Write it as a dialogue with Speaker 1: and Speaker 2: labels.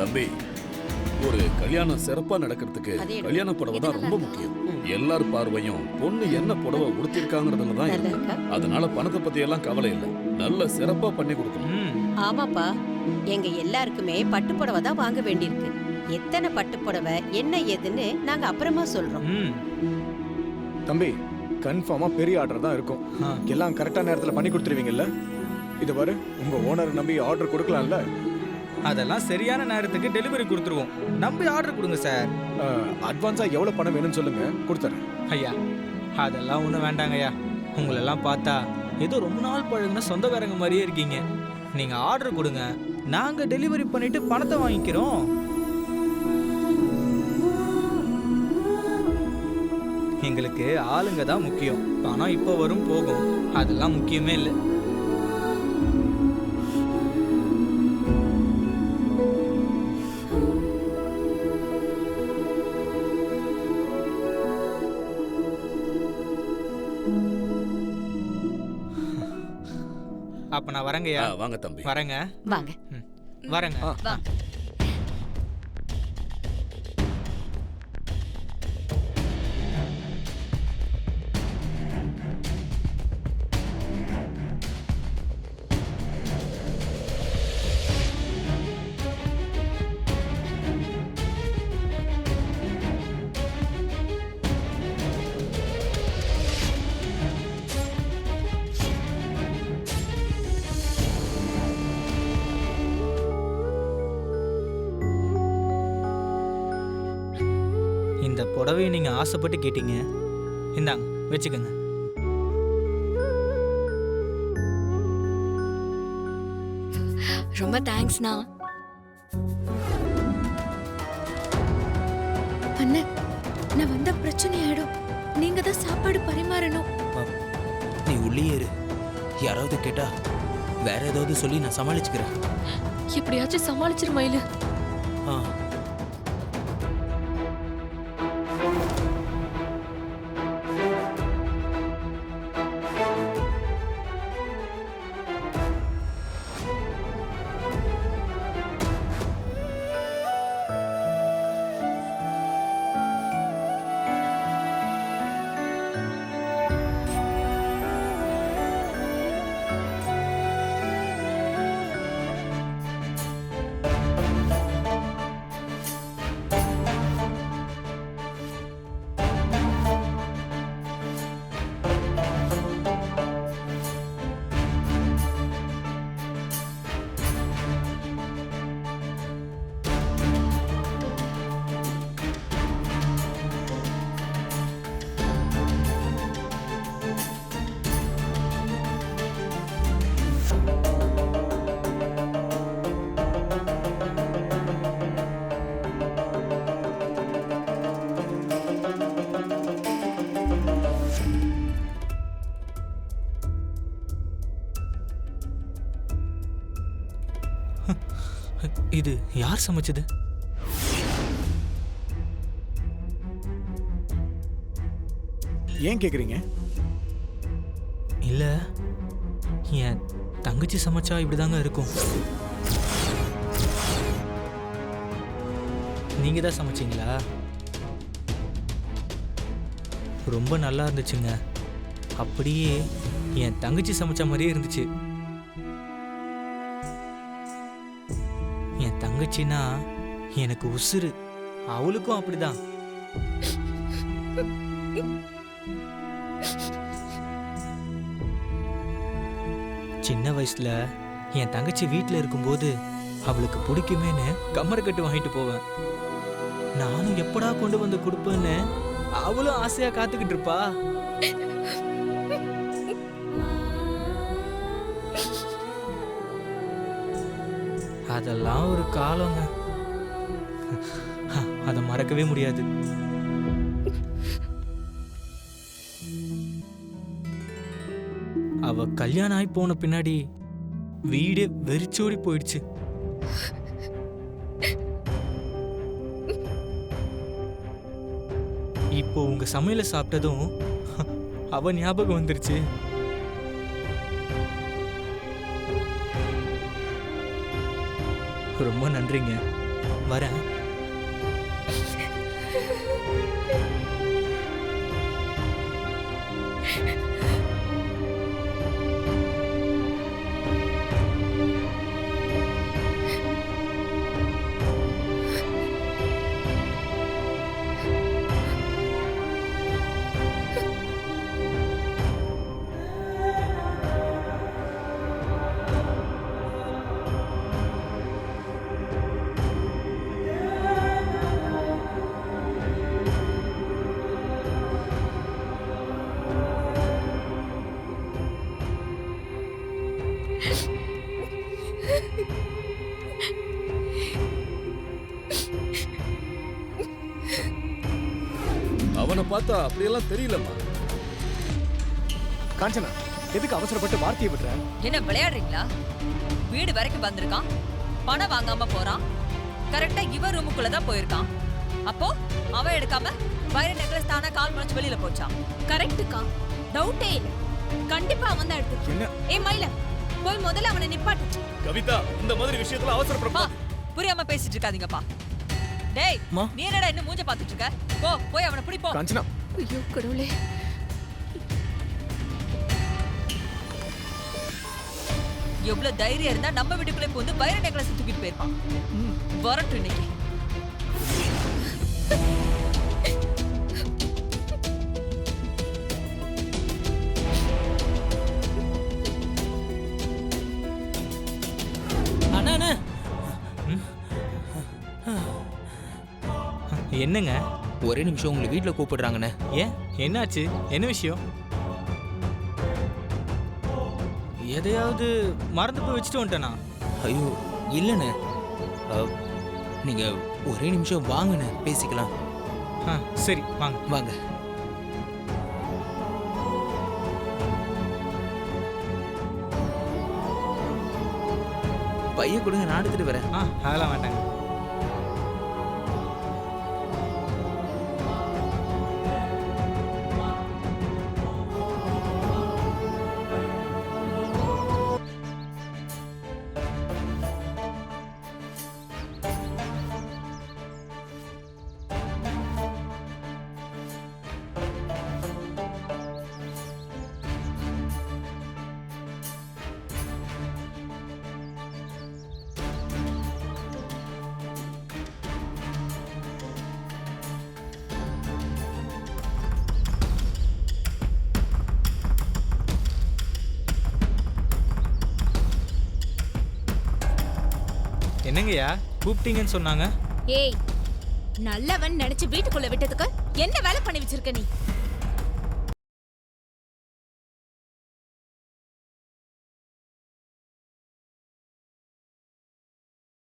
Speaker 1: தம்பி, ஒரு கல்யாணம் சிறப்பா நடக்கிறதுக்கு கல்யாண புடவை தான் ரொம்ப முக்கியம். எல்லார் பார்வையும் பொண்ணு என்ன புடவை உடுத்திருக்காங்கிறதுல தான் இருக்கு. அதனால பணத்தை பத்தி எல்லாம் கவலை இல்லை. நல்ல சிறப்பா பண்ணி கொடுக்கணும்.
Speaker 2: ஆமாப்பா, எங்க எல்லாருக்குமே பட்டு புடவை தான் வாங்க வேண்டியிருக்கு. எத்தனை பட்டு புடவை என்ன ஏதுன்னு நாங்க அப்புறமா சொல்றோம்.
Speaker 3: தம்பி, கன்ஃபார்மா பெரிய ஆர்டர் தான் இருக்கும். எல்லாம் கரெக்டான நேரத்துல பண்ணி கொடுத்துருவீங்கல்ல? இது பாரு, உங்க ஓனர் நம்பி ஆர்டர் கொடுக்கலாம்ல?
Speaker 4: அதெல்லாம் சரியான நேரத்துக்கு டெலிவரி கொடுத்துருவோம். நம்பி ஆர்டர் கொடுங்க சார்.
Speaker 3: அட்வான்ஸா எவ்வளவு பணம் வேணும்னு சொல்லுங்க, கொடுத்துறேன்.
Speaker 4: ஐயா, அதெல்லாம் ஒன்றும் வேண்டாங்க ஐயா. உங்களெல்லாம் பார்த்தா ஏதோ ரொம்ப நாள் பழகுன சொந்தக்காரங்க மாதிரியே இருக்கீங்க. நீங்க ஆர்டர் கொடுங்க, நாங்க டெலிவரி பண்ணிட்டு பணத்தை வாங்கிக்கிறோம். எங்களுக்கு ஆளுங்க தான் முக்கியம். பணம் இப்போ வரும் போகும், அதெல்லாம் முக்கியமே இல்லை. அப்ப நான் வரேங்கய்யா.
Speaker 1: வாங்க தம்பி.
Speaker 4: வரேங்க.
Speaker 2: வாங்க.
Speaker 4: வரேங்க. இந்த புடவையை நீங்க ஆசைப்பட்டு கேட்டீங்க, இந்தாங்க வச்சுக்கோங்க.
Speaker 5: ரொம்ப தேங்க்ஸ்ண்ணா. அண்ணே, நான் வந்த பிரச்சனை ஆயிடும். நீங்க தான் சாப்பாடு பரிமாறணும்.
Speaker 6: நீ உள்ளே இரு. யாராவது கேட்டா வேற ஏதாவது சொல்லி நான் சமாளிச்சுக்கிறேன்.
Speaker 5: எப்படியாச்சும் சமாளிச்சிரு மயிலு.
Speaker 4: இது யார் சமைச்சது?
Speaker 3: ஏன் கேக்குறீங்க?
Speaker 4: இல்ல, என் தங்கச்சி சமைச்சா இப்படிதாங்க இருக்கும். நீங்க தான் சமைச்சீங்களா? ரொம்ப நல்லா இருந்துச்சுங்க. அப்படியே என் தங்கச்சி சமைச்ச மாதிரியே இருந்துச்சு. என் தங்கச்சினா எனக்கு உசுறு. அவளுக்கும் அப்படிதான். சின்ன வயசுல என் தங்கச்சி வீட்டில் இருக்கும்போது அவளுக்கு பிடிக்குமேன்னு கம்மரை கட்டு வாங்கிட்டு போவேன். நானும் எப்படா கொண்டு வந்து கொடுப்பேன்னு அவளும் ஆசையா காத்துக்கிட்டு இருப்பா. அதெல்லாம் ஒரு காலங்க. அதை மறக்கவே முடியாது. அவ கல்யாணம் ஆகி போன பின்னாடி வீடே வெறிச்சோடி போயிடுச்சு. இப்போ உங்க சமையல சாப்பிட்டதும் அவ ஞாபகம் வந்துருச்சு. ரொம்ப நன்றிங்க. வரேன்.
Speaker 1: அவனை பார்த்தா அப்படியெல்லாம் தெரியலம்மா.
Speaker 3: காஞ்சனா, எதுக்கு அவசரப்பட்டு வார்த்தையை விடுற?
Speaker 7: என்ன விளையாடுறீங்களா? வீடு வரைக்கும் வந்திருக்கான், பணம் வாங்காம போறான், கரெக்டா இவ ரூமுக்குள்ள தான் போயிருக்கான். அப்போ அவன் எடுக்காம வைர நெக்லஸ் தானா கால் முளைச்சு வெளியில போச்சான்.
Speaker 5: கரெக்ட்டுக்கா, டவுட்டே இல்ல. கண்டிப்பா அவன் தான் எடுத்து.
Speaker 3: என்ன?
Speaker 5: ஏ மயில, போய் முதல்ல அவனை நிப்பாட்டு.
Speaker 1: கவிதா, இந்த மாதிரி விஷயத்துல
Speaker 7: பா,
Speaker 1: அவசரப்படக்கூடாது.
Speaker 7: புரியாம பேசிட்டு இருக்காதீங்கப்பா. டேய்,
Speaker 6: அம்மா.
Speaker 7: நீ என்னடா இன்னும் மூஞ்ச பாத்துட்டு இருக்க? போ, போய் அவனை பிடி போ.
Speaker 3: காஞ்சனா,
Speaker 5: ஐயோ கடவுளே.
Speaker 7: எவ்வளவு தைரியம் இருந்தா நம்ம வீட்டுக்குள்ளே வந்து வைர நெக்லஸ் தூக்கிட்டு போயிருப்பான். வரட்டும் இன்னைக்கு.
Speaker 6: அண்ணா அண்ணா,
Speaker 4: என்னங்க?
Speaker 6: ஒரே நிமிஷம் உங்களை வீட்டில் கூப்பிடுறாங்கண்ணே.
Speaker 4: ஏன், என்னாச்சு? என்ன விஷயம்? எதையாவது மறந்து போய் வச்சுட்டு வந்துட்டேனா?
Speaker 6: ஐயோ இல்லைண்ணே, நீங்க ஒரே நிமிஷம் வாங்கண்ணே, பேசிக்கலாம்.
Speaker 4: சரி வாங்க.
Speaker 6: வாங்க. பைய கொடுங்க, நான் எடுத்துட்டு வரேன்.
Speaker 4: அதெல்லாம் வேண்டாங்க. என்னங்கய்யா கூப்பிட்டீங்கன்னு சொன்னாங்க?
Speaker 5: ஏய், நல்லவன் நினைச்சு வீட்டுக்குள்ள விட்டதுக்கு என்ன வேலை பண்ணி வச்சிருக்க நீ?